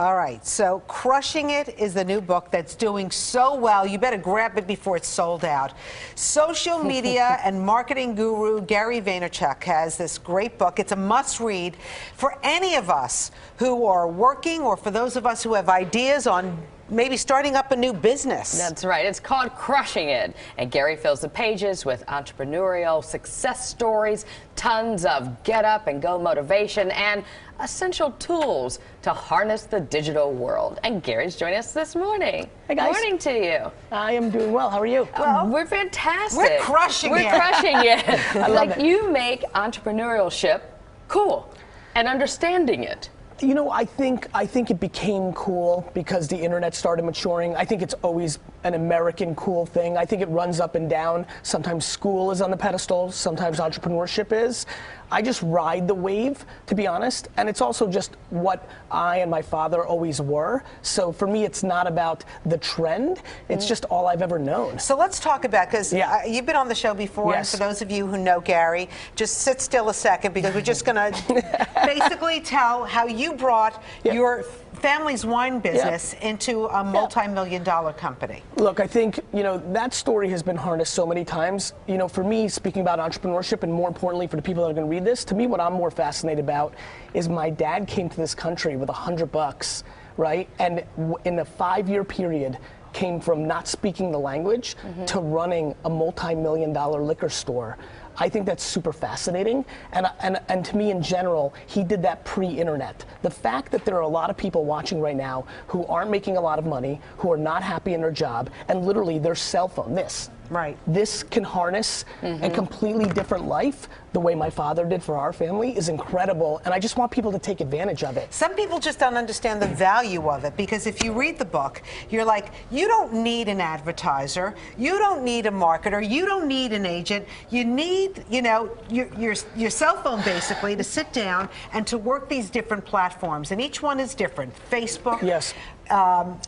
All right, so Crushing It is the new book that's doing so well. You better grab it before it's sold out. Social media and marketing guru Gary Vaynerchuk has this great book. It's a must-read for any of us who are working or for those of us who have ideas on maybe starting up a new business. That's right. It's called Crushing It. And Gary fills the pages with entrepreneurial success stories, tons of get up and go motivation, and essential tools to harness the digital world. And Gary's joining us this morning. Hey guys. Morning to you. I am doing well. How are you? Well, we're fantastic. We're crushing it. We're crushing it. I love it. You make entrepreneurship cool and understanding it. You know, I think it became cool because the internet started maturing. I think it's always an American cool thing. I think it runs up and down. Sometimes school is on the pedestal, sometimes entrepreneurship is. I just ride the wave, to be honest, and it's also just what I and my father always were. So for me, it's not about the trend, it's just all I've ever known. So let's talk about, because you've been on the show before, Yes. and for those of you who know Gary, just sit still a second, because we're just going to basically tell how you brought your family's wine business into a multi-million-dollar company. Look, I think, you know, that story has been harnessed so many times. You know, for me, speaking about entrepreneurship, and more importantly for the people that are going to read this, to me what I'm more fascinated about is my dad came to this country with $100, right? And in a 5-year period, came from not speaking the language to running a multi-million-dollar liquor store. I think that's super fascinating, and to me in general, he did that pre-internet. The fact that there are a lot of people watching right now who aren't making a lot of money, who are not happy in their job, and literally their cell phone, this can harness a completely different life the way my father did for our family is incredible, and I just want people to take advantage of it. Some people just don't understand the value of it, because if you read the book, you're like, you don't need an advertiser, you don't need a marketer, you don't need an agent, you need, you know, your cell phone basically to sit down and to work these different platforms, and each one is different. Facebook,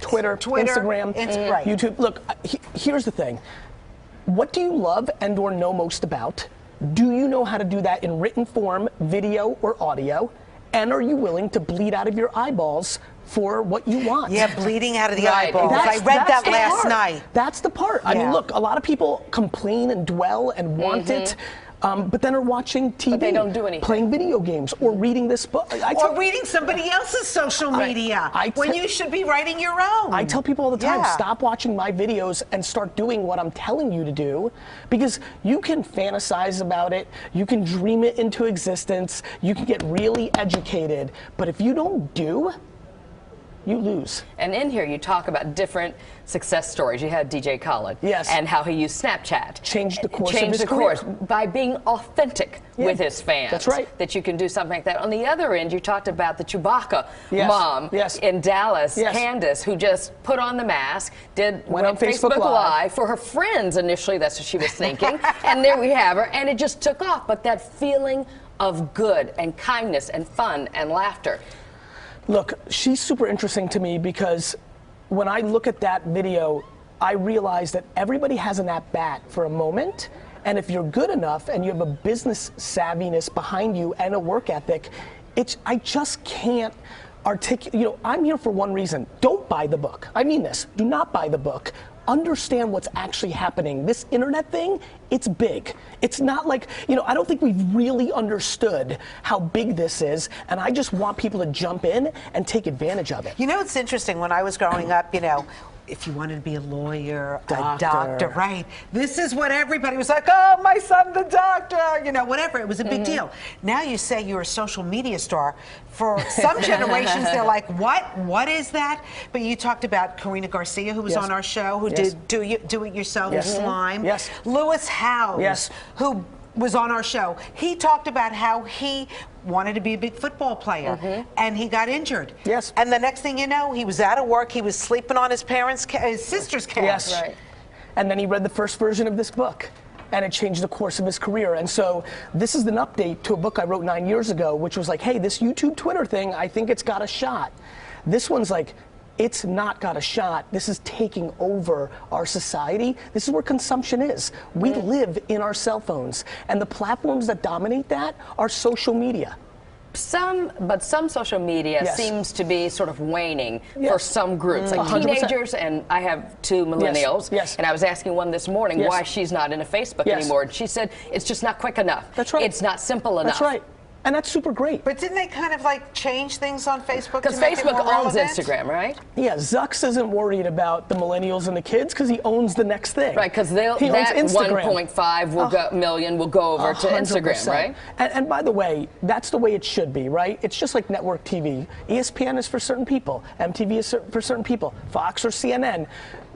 Twitter, Instagram, YouTube. Look, here's the thing. What do you love and or know most about? Do you know how to do that in written form, video, or audio? And are you willing to bleed out of your eyeballs for what you want? Yeah, bleeding out of the eyeballs. I read that last night. That's the part. I mean, look, a lot of people complain and dwell and want it. But then are watching TV, but they don't do anything. Playing video games, or reading this book. Or reading somebody else's social media, when you should be writing your own. I tell people all the time, stop watching my videos and start doing what I'm telling you to do, because you can fantasize about it, you can dream it into existence, you can get really educated, but if you don't do, you lose. And in here you talk about different success stories. You had DJ Khaled. Yes. And how he used Snapchat. Changed the course of his career. By being authentic with his fans. That's right. That you can do something like that. On the other end, you talked about the Chewbacca mom in Dallas, Candace, who just put on the mask, went on Facebook Live for her friends initially, that's what she was thinking. And there we have her, and it just took off. But that feeling of good and kindness and fun and laughter. Look, she's super interesting to me because when I look at that video, I realize that everybody has an at-bat for a moment, and if you're good enough and you have a business savviness behind you and a work ethic, I just can't articulate. You know, I'm here for one reason. Don't buy the book. I mean this. Do not buy the book. Understand what's actually happening. This internet thing, it's big. It's not like, you know, I don't think we've really understood how big this is, and I just want people to jump in and take advantage of it. You know, it's interesting, when I was growing up, you know, if you wanted to be a lawyer, a doctor, right? This is what everybody was like, oh, my son, the doctor, you know, whatever. It was a big deal. Now you say you're a social media star. For some generations, they're like, what? What is that? But you talked about Karina Garcia, who was on our show, who did do-it-yourself slime. Lewis Howes, who was on our show. He talked about how he wanted to be a big football player, and he got injured. And the next thing you know, he was out of work. He was sleeping on his sister's couch. And then he read the first version of this book, and it changed the course of his career. And so this is an update to a book I wrote 9 years ago, which was like, hey, this YouTube Twitter thing, I think it's got a shot. This one's like, it's not got a shot. This is taking over our society. This is where consumption is. We live in our cell phones, and the platforms that dominate that are social media. But some social media seems to be sort of waning for some groups, like 100%. Teenagers, and I have 2 millennials, and I was asking one this morning why she's not in a Facebook anymore, and she said it's just not quick enough. That's right. It's not simple enough. That's right. And that's super great. But didn't they kind of like change things on Facebook? Because Facebook owns Instagram, right? Yeah, Zucks isn't worried about the millennials and the kids because he owns the next thing. Right, because that 1.5 million will go over to Instagram, right? And by the way, that's the way it should be, right? It's just like network TV. ESPN is for certain people. MTV is for certain people. Fox or CNN.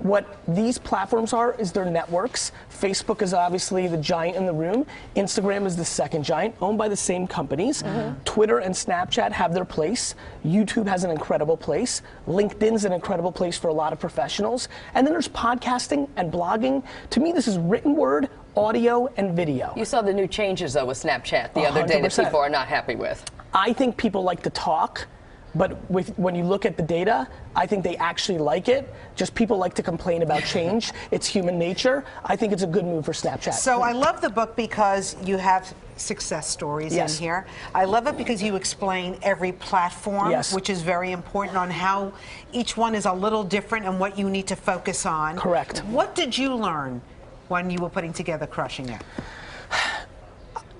What these platforms are is they're networks. Facebook is obviously the giant in the room. Instagram is the second giant, owned by the same companies. Twitter and Snapchat have their place. YouTube has an incredible place. LinkedIn's an incredible place for a lot of professionals. And then there's podcasting and blogging. To me, this is written word, audio, and video. You saw the new changes, though, with Snapchat the other day that people are not happy with. I think people like to talk. But when you look at the data, I think they actually like it. Just people like to complain about change. It's human nature. I think it's a good move for Snapchat. So I love the book because you have success stories in here. I love it because you explain every platform, which is very important, on how each one is a little different and what you need to focus on. Correct. What did you learn when you were putting together Crushing It?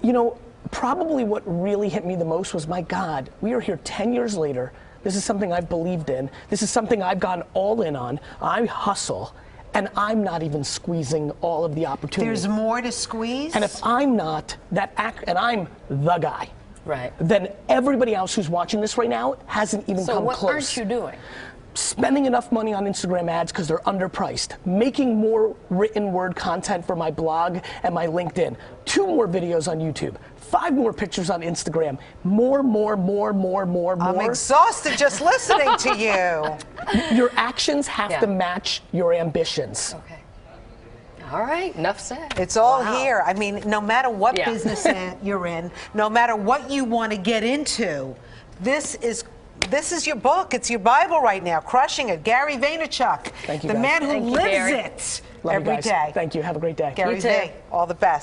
You know, probably what really hit me the most was, my God, we are here 10 years later. This is something I've believed in. This is something I've gone all in on. I hustle, and I'm not even squeezing all of the opportunities. There's more to squeeze? And if I'm not and I'm the guy, right, then everybody else who's watching this right now hasn't even come close. So what aren't you doing? Spending enough money on Instagram ads because they're underpriced, making more written word content for my blog and my LinkedIn, 2 more videos on YouTube, 5 more pictures on Instagram, more. I'm exhausted just listening to you. Your actions have to match your ambitions. Okay. All right, enough said. It's all here. I mean, no matter what business you're in, no matter what you want to get into, this is your book. It's your Bible right now. Crushing It. Gary Vaynerchuk. Thank you, the guys. man who lives it every day. Thank you. Have a great day. Gary V, all the best.